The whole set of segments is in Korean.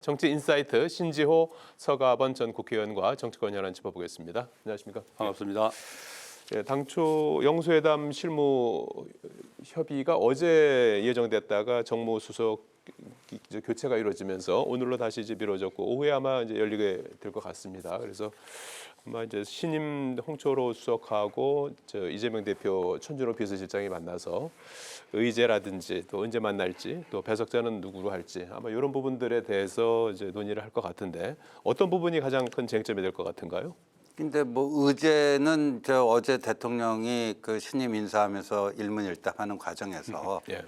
정치인사이트 신지호 서가번 전 국회의원과 정치권 현안 짚어보겠습니다. 안녕하십니까? 반갑습니다. 예, 당초 영수회담 실무 협의가 어제 예정됐다가 정무수석 교체가 이루어지면서 오늘로 다시 이제 미뤄졌고 오후에 아마 이제 열리게 될 것 같습니다. 그래서 아마 이제 신임 홍철호 수석하고 이재명 대표 천준호 비서실장이 만나서 의제라든지 또 언제 만날지 또 배석자는 누구로 할지 아마 이런 부분들에 대해서 이제 논의를 할 것 같은데 어떤 부분이 가장 큰 쟁점이 될 것 같은가요? 근데 뭐 의제는 어제 대통령이 그 신임 인사하면서 일문일답하는 과정에서 예.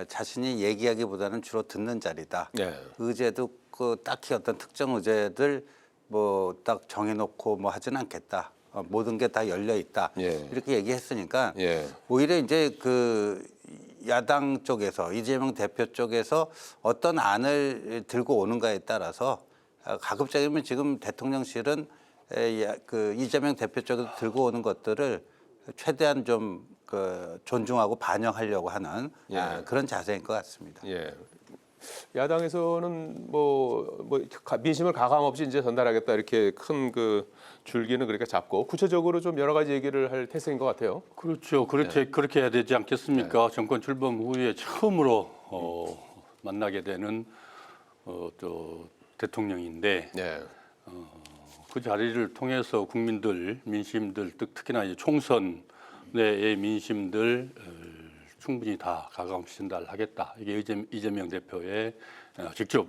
자신이 얘기하기보다는 주로 듣는 자리다. 예. 의제도 그 딱히 어떤 특정 의제들 뭐 딱 정해놓고 뭐 하진 않겠다. 모든 게 다 열려 있다. 예. 이렇게 얘기했으니까 예. 오히려 이제 그 야당 쪽에서 이재명 대표 쪽에서 어떤 안을 들고 오는가에 따라서 가급적이면 지금 대통령실은 그 이재명 대표 쪽에서 들고 오는 것들을 최대한 좀 그 존중하고 반영하려고 하는 그런 자세인 것 같습니다. 예. 야당에서는 뭐 민심을 가감 없이 이제 전달하겠다 이렇게 큰 그 줄기는 그렇게 잡고 구체적으로 좀 여러 가지 얘기를 할 태세인 것 같아요. 그렇죠. 그렇게 해야 되지 않겠습니까? 정권 출범 후에 처음으로 만나게 되는 또 대통령인데 네. 그 자리를 통해서 국민들, 민심들, 특히나 이제 총선 내의 민심들 충분히 다 가감없이 전달하겠다. 이게 이재명 대표의 직접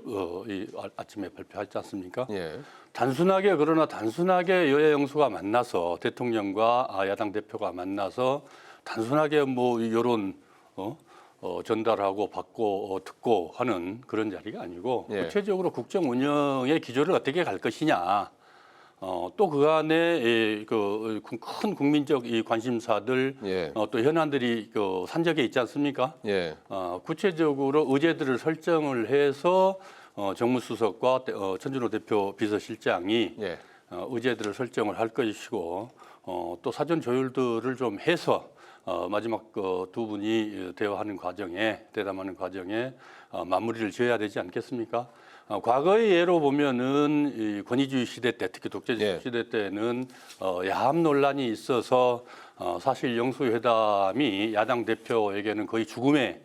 아침에 발표하지 않습니까? 예. 단순하게 여야 영수가 만나서 대통령과 야당 대표가 만나서 단순하게 뭐 이런 전달하고 받고 듣고 하는 그런 자리가 아니고 예. 구체적으로 국정 운영의 기조를 어떻게 갈 것이냐. 또 그 안에 그 큰 국민적 이 관심사들 예. 또 현안들이 그 산적에 있지 않습니까? 예. 구체적으로 의제들을 설정을 해서 정무수석과 천준호 대표 비서실장이 예. 의제들을 설정을 할 것이고 또 사전 조율들을 좀 해서 마지막 두 분이 대화하는 과정에 대담하는 과정에 마무리를 지어야 되지 않겠습니까? 과거의 예로 보면은 이 권위주의 시대 때 특히 독재적 예. 시대 때는 야합 논란이 있어서 사실 영수회담이 야당 대표에게는 거의 죽음의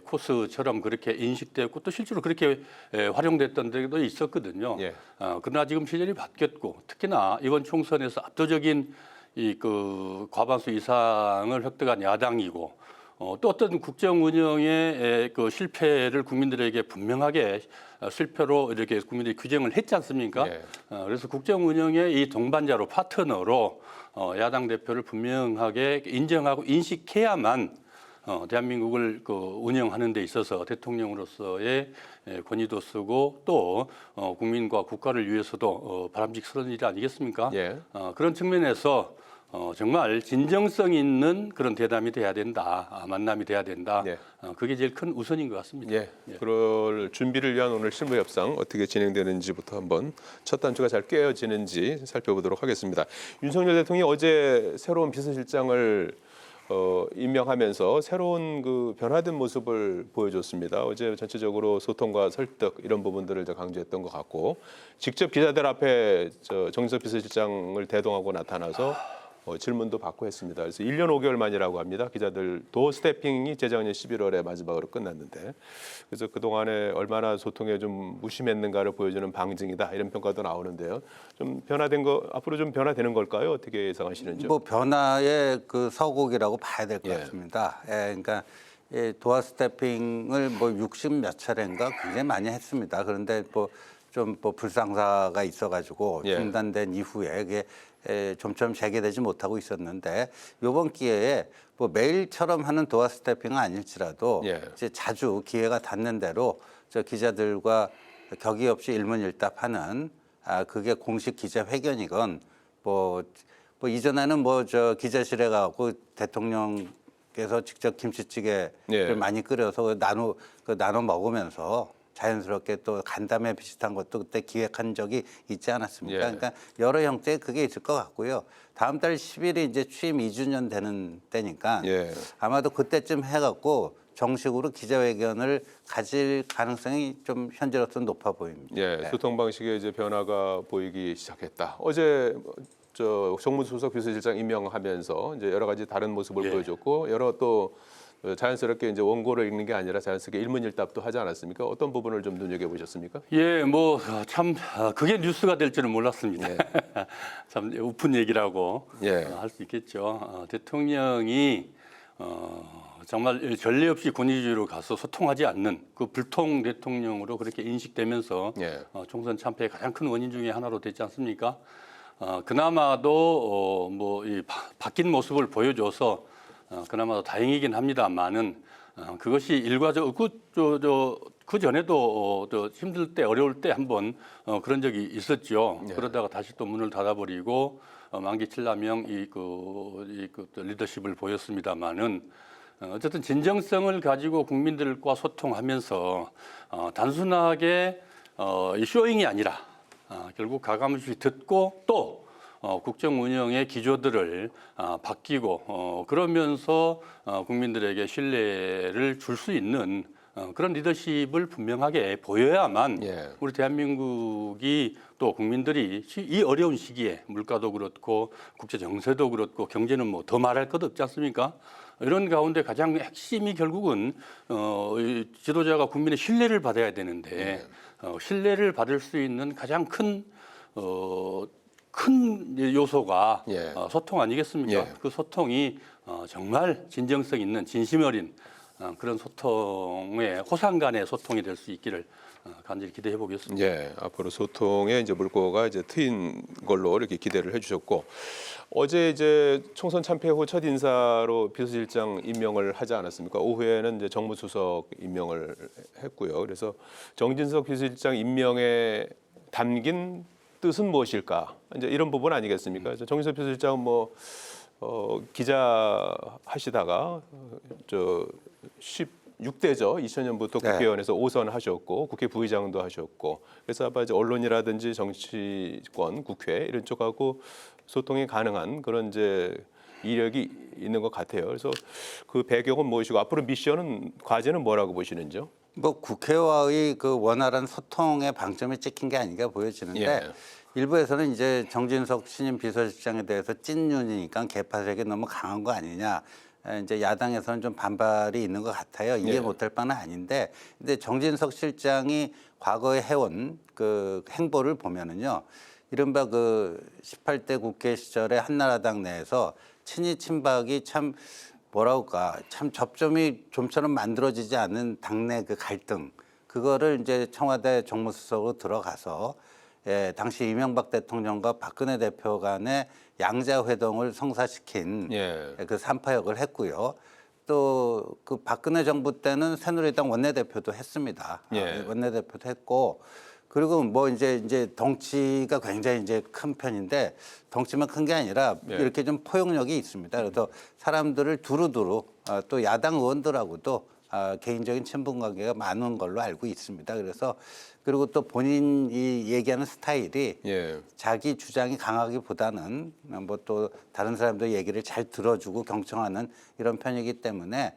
코스처럼 그렇게 인식되었고 또 실제로 그렇게 활용됐던 데도 있었거든요. 예. 그러나 지금 시절이 바뀌었고 특히나 이번 총선에서 압도적인 그 과반수 이상을 획득한 야당이고 또 어떤 국정 운영의 그 실패를 국민들에게 분명하게 실패로 이렇게 국민들이 규정을 했지 않습니까? 예. 그래서 국정 운영의 이 동반자로 파트너로 야당 대표를 분명하게 인정하고 인식해야만 대한민국을 그 운영하는 데 있어서 대통령으로서의 권위도 쓰고 또 국민과 국가를 위해서도 바람직스러운 일이 아니겠습니까? 예. 그런 측면에서 정말 진정성 있는 그런 대담이 돼야 된다, 만남이 돼야 된다. 네. 그게 제일 큰 우선인 것 같습니다. 예. 그럴 준비를 위한 오늘 실무 협상 어떻게 진행되는지부터 한번 첫 단추가 잘 꿰어지는지 살펴보도록 하겠습니다. 윤석열 대통령이 어제 새로운 비서실장을 임명하면서 새로운 그 변화된 모습을 보여줬습니다. 어제 전체적으로 소통과 설득 이런 부분들을 강조했던 것 같고 직접 기자들 앞에 정진석 비서실장을 대동하고 나타나서 질문도 받고 했습니다. 그래서 1년 5개월 만이라고 합니다. 기자들 도어 스태핑이 재작년 11월에 마지막으로 끝났는데 그래서 그동안에 얼마나 소통에 좀 무심했는가를 보여주는 방증이다 이런 평가도 나오는데요. 좀 변화된 거 앞으로 좀 변화되는 걸까요? 어떻게 예상하시는지요? 뭐 변화의 그 서곡이라고 봐야 될 것 예. 같습니다. 그러니까 도어 스태핑을 뭐 60 몇 차례인가 굉장히 많이 했습니다. 그런데 뭐 좀 불상사가 있어가지고 예. 중단된 이후에 그게 좀처럼 재개되지 못하고 있었는데 이번 기회에 뭐 매일처럼 하는 도어 스태핑은 아닐지라도 예. 이제 자주 기회가 닿는 대로 저 기자들과 격의 없이 일문일답하는 그게 공식 기자회견이건 뭐 이전에는 뭐 기자실에 가고 대통령께서 직접 김치찌개를 예. 많이 끓여서 나눠 먹으면서 자연스럽게 또 간담회 비슷한 것도 그때 기획한 적이 있지 않았습니까? 예. 그러니까 여러 형태의 그게 있을 것 같고요. 다음 달 10일이 이제 취임 2주년 되는 때니까 예. 아마도 그때쯤 해갖고 정식으로 기자회견을 가질 가능성이 좀 현재로서 높아 보입니다. 예, 소통 방식에 이제 변화가 보이기 시작했다. 어제 저 정무수석 비서실장 임명하면서 이제 여러 가지 다른 모습을 예. 보여줬고 여러 또 자연스럽게 이제 원고를 읽는 게 아니라 자연스럽게 일문일답도 하지 않았습니까? 어떤 부분을 좀 눈여겨 보셨습니까? 예, 뭐 참 그게 뉴스가 될 줄은 몰랐습니다. 참 우픈 얘기라고 예. 할 수 있겠죠. 대통령이 정말 전례 없이 권위주의로 가서 소통하지 않는 그 불통 대통령으로 그렇게 인식되면서 예. 총선 참패의 가장 큰 원인 중에 하나로 됐지 않습니까? 그나마도 뭐 이 바뀐 모습을 보여줘서 그나마도 다행이긴 합니다만은 그것이 일과적 그 전에도 저 힘들 때 어려울 때 한번 그런 적이 있었죠. 예. 그러다가 다시 또 문을 닫아버리고 만기 7라명 그 리더십을 보였습니다만은 어쨌든 진정성을 가지고 국민들과 소통하면서 단순하게 이 쇼잉이 아니라 결국 가감없이 듣고 또 국정 운영의 기조들을 바뀌고 그러면서 국민들에게 신뢰를 줄 수 있는 그런 리더십을 분명하게 보여야만 예. 우리 대한민국이 또 국민들이 이 어려운 시기에 물가도 그렇고 국제 정세도 그렇고 경제는 뭐 더 말할 것 없지 않습니까? 이런 가운데 가장 핵심이 결국은 이 지도자가 국민의 신뢰를 받아야 되는데 신뢰를 받을 수 있는 가장 큰 요소가 예. 소통 아니겠습니까? 예. 그 소통이 정말 진정성 있는 진심 어린 그런 소통의 호상 간의 소통이 될 수 있기를 간절히 기대해 보겠습니다. 예, 앞으로 소통의 이제 물꼬가 이제 트인 걸로 이렇게 기대를 해주셨고 어제 이제 총선 참패 후 첫 인사로 비서실장 임명을 하지 않았습니까? 오후에는 이제 정무수석 임명을 했고요. 그래서 정진석 비서실장 임명에 담긴 뜻은 무엇일까? 이제 이런 부분 아니겠습니까? 그래서 정진석 비서실장은 뭐 기자 하시다가 16대죠. 2000년부터 네. 국회의원에서 5선 하셨고 국회 부의장도 하셨고 그래서 아마 이제 언론이라든지 정치권, 국회 이런 쪽하고 소통이 가능한 그런 이제 이력이 있는 것 같아요. 그래서 그 배경은 무엇이고 앞으로 미션은 과제는 뭐라고 보시는지요? 뭐 국회와의 그 원활한 소통의 방점이 찍힌 게 아닌가 보여지는데 예. 일부에서는 이제 정진석 신임 비서실장에 대해서 찐윤이니까 개파색이 너무 강한 거 아니냐. 이제 야당에서는 좀 반발이 있는 것 같아요. 이해 예. 못할 바는 아닌데, 근데 정진석 실장이 과거에 해온 그 행보를 보면은요, 이른바 그 18대 국회 시절에 한나라당 내에서 친이 친박이 참 뭐랄까 참 접점이 좀처럼 만들어지지 않는 당내 그 갈등 그거를 이제 청와대 정무수석으로 들어가서 당시 이명박 대통령과 박근혜 대표 간의 양자 회동을 성사시킨 예. 그 산파역을 했고요. 또 그 박근혜 정부 때는 새누리당 원내대표도 했습니다. 예. 원내대표도 했고 그리고 뭐 이제 덩치가 굉장히 이제 큰 편인데 덩치만 큰 게 아니라 예. 이렇게 좀 포용력이 있습니다. 그래서 사람들을 두루두루 또 야당 의원들하고도 개인적인 친분 관계가 많은 걸로 알고 있습니다. 그래서 그리고 또 본인이 얘기하는 스타일이 예. 자기 주장이 강하기보다는 뭐 또 다른 사람들 얘기를 잘 들어주고 경청하는 이런 편이기 때문에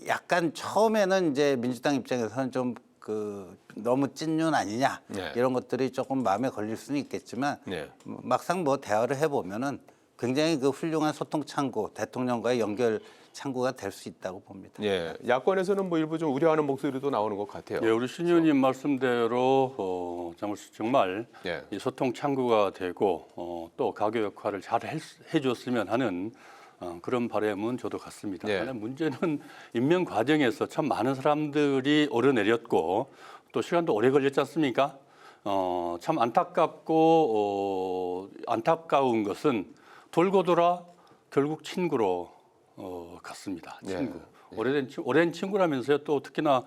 약간 처음에는 이제 민주당 입장에서는 좀 그 너무 찐윤 아니냐 네. 이런 것들이 조금 마음에 걸릴 수는 있겠지만 네. 막상 뭐 대화를 해보면은 굉장히 그 훌륭한 소통 창구, 대통령과의 연결 창구가 될 수 있다고 봅니다. 예. 야권에서는 뭐 일부 좀 우려하는 목소리도 나오는 것 같아요. 예, 우리 신 의원님 말씀대로 정말 예. 이 소통 창구가 되고 또 가교 역할을 잘 해줬으면 하는 그런 바람은 저도 같습니다. 예. 그런데 문제는 임명 과정에서 참 많은 사람들이 오르내렸고 또 시간도 오래 걸렸지 않습니까? 참 안타까운 것은 돌고 돌아 결국 친구로 갔습니다. 친구. 예. 오랜 친구라면서요. 또 특히나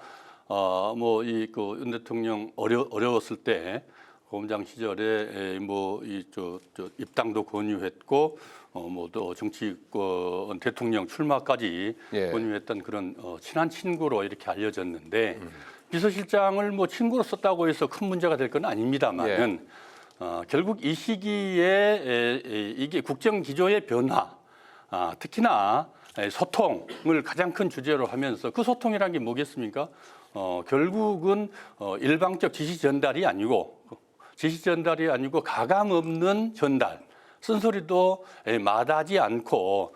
뭐 이 그 윤 대통령 어려웠을 때 고검장 시절에 뭐 이 저 입당도 권유했고 뭐 또 정치권 대통령 출마까지 예. 권유했던 그런 친한 친구로 이렇게 알려졌는데 비서실장을 뭐 친구로 썼다고 해서 큰 문제가 될 건 아닙니다만은 결국 이 시기에 이게 국정 기조의 변화, 특히나 소통을 가장 큰 주제로 하면서 그 소통이란 게 뭐겠습니까? 결국은 일방적 지시 전달이 아니고 가감 없는 전달, 쓴소리도 마다하지 않고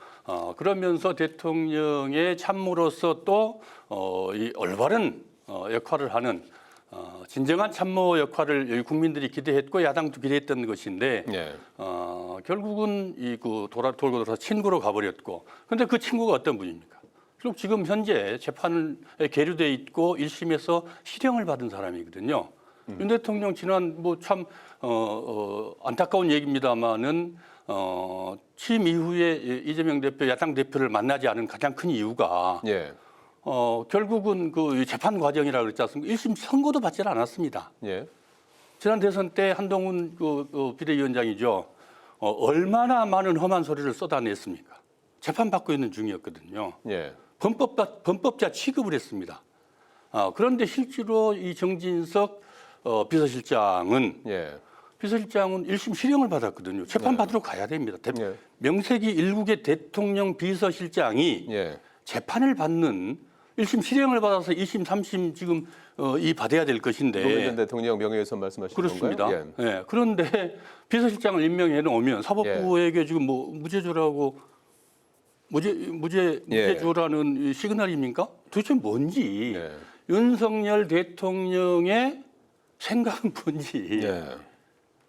그러면서 대통령의 참모로서 또 이 올바른 역할을 하는 진정한 참모 역할을 국민들이 기대했고 야당도 기대했던 것인데 예. 결국은 돌고 돌아서 친구로 가버렸고 근데 그 친구가 어떤 분입니까? 결국 지금 현재 재판에 계류돼 있고 1심에서 실형을 받은 사람이거든요. 윤 대통령 지난 뭐 참 안타까운 얘기입니다마는 취임 이후에 이재명 대표 야당 대표를 만나지 않은 가장 큰 이유가 예. 결국은 그 재판 과정이라 그랬지 않습니까? 1심 선고도 받지 않았습니다. 예. 지난 대선 때 한동훈 비대위원장이죠. 얼마나 많은 험한 소리를 쏟아냈습니까? 재판받고 있는 중이었거든요. 예. 범법자 취급을 했습니다. 그런데 실제로 이 정진석 비서실장은 예. 1심 실형을 받았거든요. 재판받으러 가야 됩니다. 예. 명색이 일국의 대통령 비서실장이 예. 재판을 받는 1심 실형을 받아서 2심, 3심 지금 이 받아야 될 것인데 노무현 전 대통령 명예훼손 말씀하시는 그렇습니다. 건가요? 예. 예. 그런데 비서실장을 임명해 놓으면 사법부에게 지금 뭐 무죄주라고 무죄주라는 이 시그널입니까? 도대체 뭔지 예. 윤석열 대통령의 생각은 뭔지 예.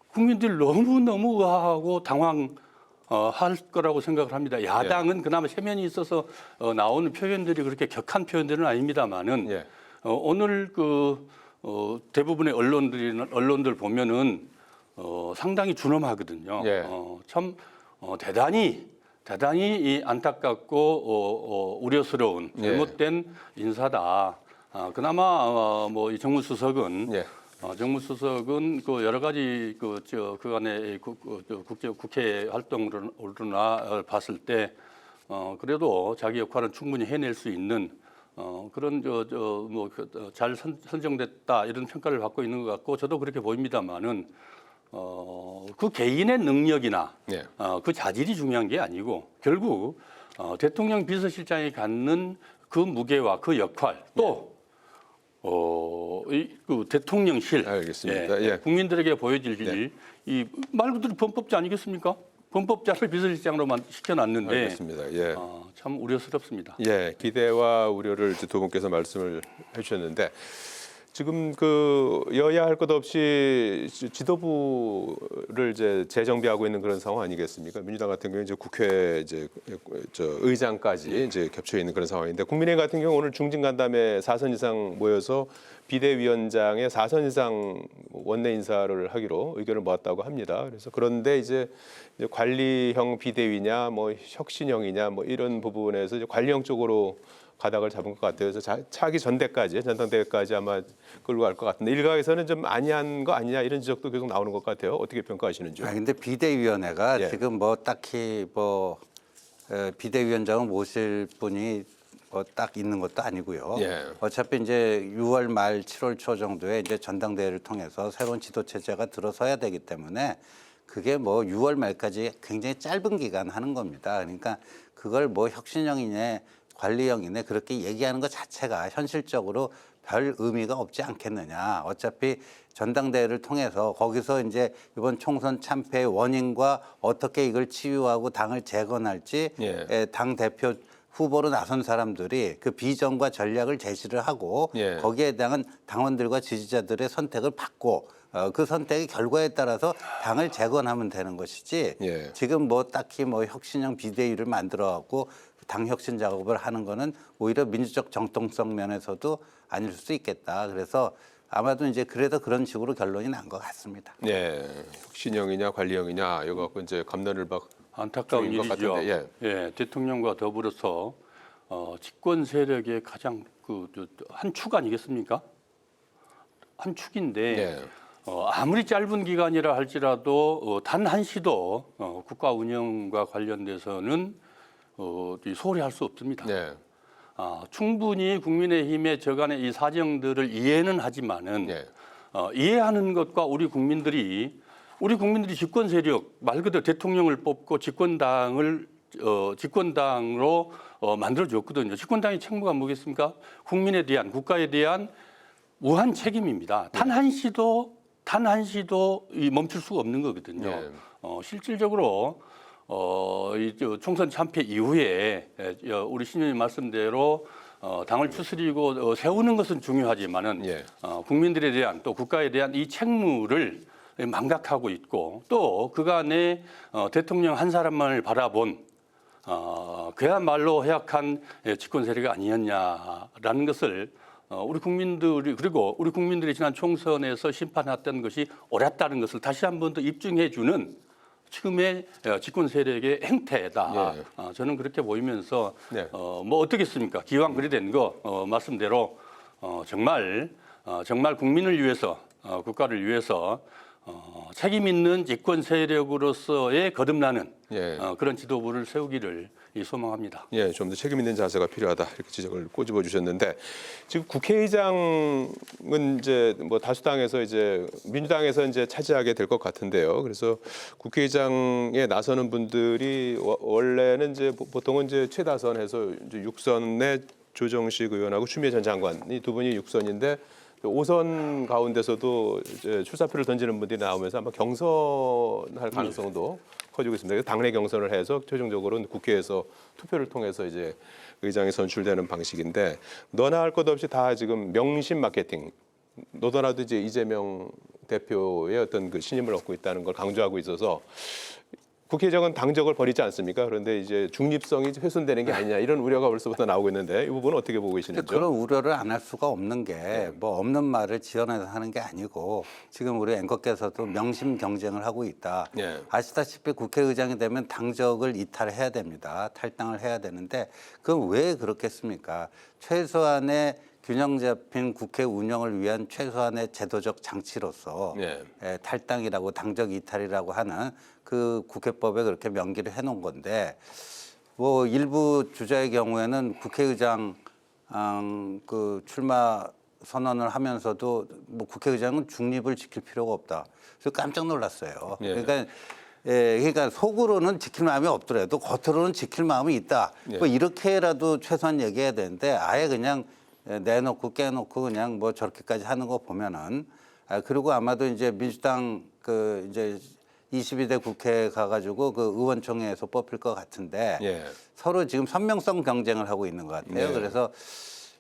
국민들이 너무너무 의아하고 할 거라고 생각을 합니다. 야당은 그나마 체면이 있어서 나오는 표현들이 그렇게 격한 표현들은 아닙니다만은 예. 오늘 대부분의 언론들 보면은 상당히 준엄하거든요. 예. 참 대단히 이 안타깝고 우려스러운 잘못된 인사다. 그나마 뭐 이 정무수석은 예. 정무수석은 그 여러 가지 그간의 국회 활동으로나 봤을 때 그래도 자기 역할은 충분히 해낼 수 있는 그런 잘 선정됐다 이런 평가를 받고 있는 것 같고 저도 그렇게 보입니다만은 그 개인의 능력이나 예. 그 자질이 중요한 게 아니고 결국 대통령 비서실장이 갖는 그 무게와 그 역할 또 그 대통령실 알겠습니다. 예. 국민들에게 보여질 이 말 그대로 범법자 아니겠습니까? 범법자를 비서실장으로만 시켜놨는데 알겠습니다. 예. 참 우려스럽습니다. 예, 기대와 우려를 이제 두 분께서 말씀을 해주셨는데 지금 그 여야 할 것 없이 지도부를 이제 재정비하고 있는 그런 상황 아니겠습니까? 민주당 같은 경우 이제 국회 이제 의장까지 이제 겹쳐 있는 그런 상황인데 국민의힘 같은 경우 오늘 중진 간담회 4선 이상 모여서 비대위원장의 4선 이상 원내 인사를 하기로 의견을 모았다고 합니다. 그래서 그런데 이제 관리형 비대위냐, 뭐 혁신형이냐, 뭐 이런 부분에서 이제 관리형 쪽으로 가닥을 잡은 것 같아요. 그래서 차기 전당대회까지 아마 끌고 갈 것 같은데 일각에서는 좀 아니한 거 아니냐 이런 지적도 계속 나오는 것 같아요. 어떻게 평가하시는지요? 근데 비대위원회가 예. 지금 뭐 딱히 비대위원장을 모실 분이 뭐 딱 있는 것도 아니고요. 예. 어차피 이제 6월 말 7월 초 정도에 이제 전당대회를 통해서 새로운 지도 체제가 들어서야 되기 때문에 그게 뭐 6월 말까지 굉장히 짧은 기간 하는 겁니다. 그러니까 그걸 뭐 혁신형이네 관리형이네 그렇게 얘기하는 것 자체가 현실적으로 별 의미가 없지 않겠느냐. 어차피 전당대회를 통해서 거기서 이제 이번 총선 참패의 원인과 어떻게 이걸 치유하고 당을 재건할지 예. 당 대표 후보로 나선 사람들이 그 비전과 전략을 제시를 하고 예. 거기에 대한 당원들과 지지자들의 선택을 받고 그 선택의 결과에 따라서 당을 재건하면 되는 것이지 예. 지금 뭐 딱히 뭐 혁신형 비대위를 만들어 갖고 당 혁신 작업을 하는 거는 오히려 민주적 정통성 면에서도 아닐 수 있겠다. 그래서 아마도 이제 그래도 그런 식으로 결론이 난 것 같습니다. 예. 혁신형이냐 관리형이냐 이거 갖고 이제 감론을 박 안타까운 중인 것 일이죠. 같은데, 예, 대통령과 더불어서 집권 세력의 가장 한 축 아니겠습니까? 한 축인데 예. 아무리 짧은 기간이라 할지라도 단 한시도 국가 운영과 관련돼서는 소홀히 할 수 없습니다. 네. 충분히 국민의힘의 저간의 이 사정들을 이해는 하지만은 예. 이해하는 것과 우리 국민들이 집권 세력 말 그대로 대통령을 뽑고 집권당을 집권당으로 만들어줬거든요. 집권당의 책무가 뭐겠습니까? 국민에 대한 국가에 대한 무한 책임입니다. 단 한 시도 이 멈출 수가 없는 거거든요. 네. 실질적으로 총선 참패 이후에 우리 신현님 말씀대로 당을 추스리고 세우는 것은 중요하지만은 예. 국민들에 대한 또 국가에 대한 이 책무를 망각하고 있고 또 그간에 대통령 한 사람만을 바라본 그야말로 해악한 집권 세력이 아니었냐라는 것을 우리 국민들이 그리고 우리 국민들이 지난 총선에서 심판했던 것이 옳았다는 것을 다시 한 번 더 입증해주는 지금의 집권 세력의 행태다. 예. 저는 그렇게 보이면서 네. 뭐 어떻겠습니까? 기왕 그리 된 거 말씀대로 정말 국민을 위해서 국가를 위해서 책임 있는 집권 세력으로서의 거듭나는 예. 그런 지도부를 세우기를 소망합니다. 예, 좀 더 책임 있는 자세가 필요하다 이렇게 지적을 꼬집어 주셨는데 지금 국회의장은 이제 뭐 다수당에서 이제 민주당에서 이제 차지하게 될 것 같은데요. 그래서 국회의장에 나서는 분들이 원래는 이제 보통은 이제 최다선해서 이제 6선의 조정식 의원하고 추미애 전 장관 이 두 분이 6선인데 5선 가운데서도 이제 출사표를 던지는 분들이 나오면서 아마 경선할 가능성도 커지고 있습니다. 그래서 당내 경선을 해서 최종적으로 국회에서 투표를 통해서 이제 의장이 선출되는 방식인데 너나 할 것 없이 다 지금 명심 마케팅. 너도나도 이제 이재명 대표의 어떤 그 신임을 얻고 있다는 걸 강조하고 있어서 국회의장은 당적을 버리지 않습니까? 그런데 이제 중립성이 훼손되는 게 아니냐 이런 우려가 벌써부터 나오고 있는데 이 부분은 어떻게 보고 계시는지요? 그런 우려를 안 할 수가 없는 게 뭐 없는 말을 지어내서 하는 게 아니고 지금 우리 앵커께서도 명심 경쟁을 하고 있다. 예. 아시다시피 국회의장이 되면 당적을 이탈해야 됩니다. 탈당을 해야 되는데 그건 왜 그렇겠습니까? 최소한의 균형 잡힌 국회 운영을 위한 최소한의 제도적 장치로서 예. 탈당이라고 당적 이탈이라고 하는 그 국회법에 그렇게 명기를 해놓은 건데 뭐 일부 주자의 경우에는 국회의장 그 출마 선언을 하면서도 뭐 국회의장은 중립을 지킬 필요가 없다. 그래서 깜짝 놀랐어요. 예. 그러니까 속으로는 지킬 마음이 없더라도 겉으로는 지킬 마음이 있다. 예. 뭐 이렇게라도 최소한 얘기해야 되는데 아예 그냥 내놓고 깨놓고 그냥 뭐 저렇게까지 하는 거 보면은 그리고 아마도 이제 민주당 그 이제 22대 국회에 가가지고 그 의원총회에서 뽑힐 것 같은데 예. 서로 지금 선명성 경쟁을 하고 있는 것 같아요. 네. 그래서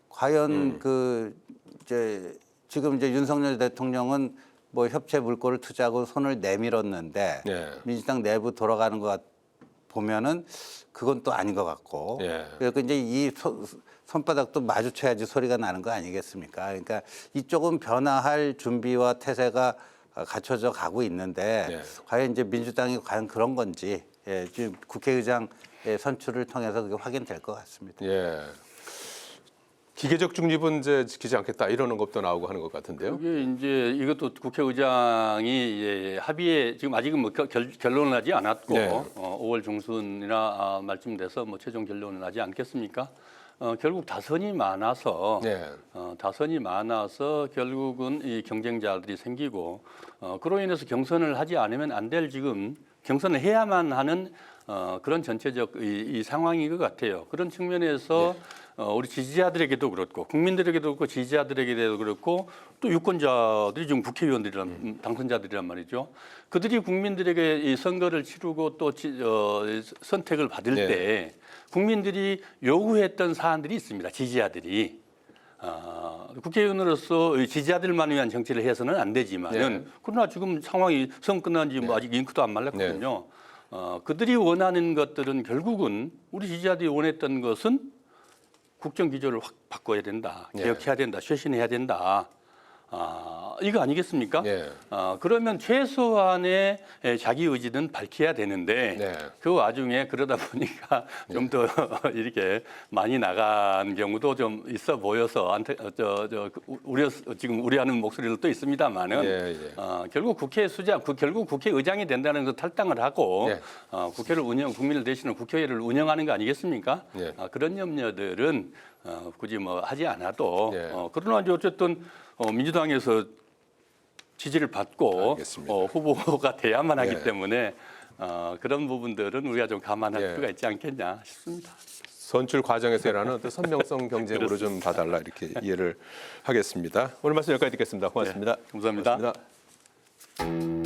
과연 그 이제 지금 이제 윤석열 대통령은 뭐 협체 물꼬를 투자하고 손을 내밀었는데 예. 민주당 내부 돌아가는 것 보면은 그건 또 아닌 것 같고 예. 그래서 이제 이 손바닥도 마주쳐야지 소리가 나는 거 아니겠습니까? 그러니까 이쪽은 변화할 준비와 태세가 갖춰져 가고 있는데 예. 과연 이제 민주당이 과연 그런 건지 지금 국회의장 선출을 통해서 그게 확인될 것 같습니다. 예. 기계적 중립은 이제 지키지 않겠다 이러는 것도 나오고 하는 것 같은데요. 이게 이제 이것도 국회의장이 합의에 지금 아직은 뭐 결론은 나지 않았고 네. 5월 중순이나 말씀돼서 뭐 최종 결론은 나지 않겠습니까? 결국 다선이 많아서 네. 다선이 많아서 결국은 이 경쟁자들이 생기고 그로 인해서 경선을 하지 않으면 안 될 지금 경선을 해야만 하는 그런 전체적 이 상황인 것 같아요. 그런 측면에서 우리 지지자들에게도 그렇고 국민들에게도 그렇고 지지자들에게도 그렇고 또 유권자들이 지금 국회의원들이란 당선자들이란 말이죠. 그들이 국민들에게 이 선거를 치르고 또 선택을 받을 네. 때 국민들이 요구했던 사안들이 있습니다. 지지자들이. 국회의원으로서 지지자들만 위한 정치를 해서는 안 되지만은 네. 그러나 지금 상황이 선거 끝난 지 뭐 아직 잉크도 안 말랐거든요. 그들이 원하는 것들은 결국은 우리 지지자들이 원했던 것은 국정 기조를 확 바꿔야 된다, 개혁해야 된다, 쇄신해야 된다. 이거 아니겠습니까? 네. 그러면 최소한의 자기 의지는 밝혀야 되는데 네. 그 와중에 그러다 보니까 좀 더 이렇게 많이 나간 경우도 좀 있어 보여서 지금 우려하는 목소리도 또 있습니다만은 예. 결국 결국 국회의장이 된다는 거 탈당을 하고 네. 국민을 대신하는 국회를 운영하는 거 아니겠습니까? 네. 그런 염려들은 굳이 뭐 하지 않아도 네. 그러나 이제 어쨌든 민주당에서 지지를 받고 알겠습니다. 후보가 돼야만 하기 네. 때문에 그런 부분들은 우리가 좀 감안할 예. 필요가 있지 않겠냐 싶습니다. 선출 과정에서 일하는 어떤 선명성 경쟁으로 좀 봐달라 이렇게 이해를 하겠습니다. 오늘 말씀 여기까지 듣겠습니다. 고맙습니다. 네, 감사합니다. 고맙습니다.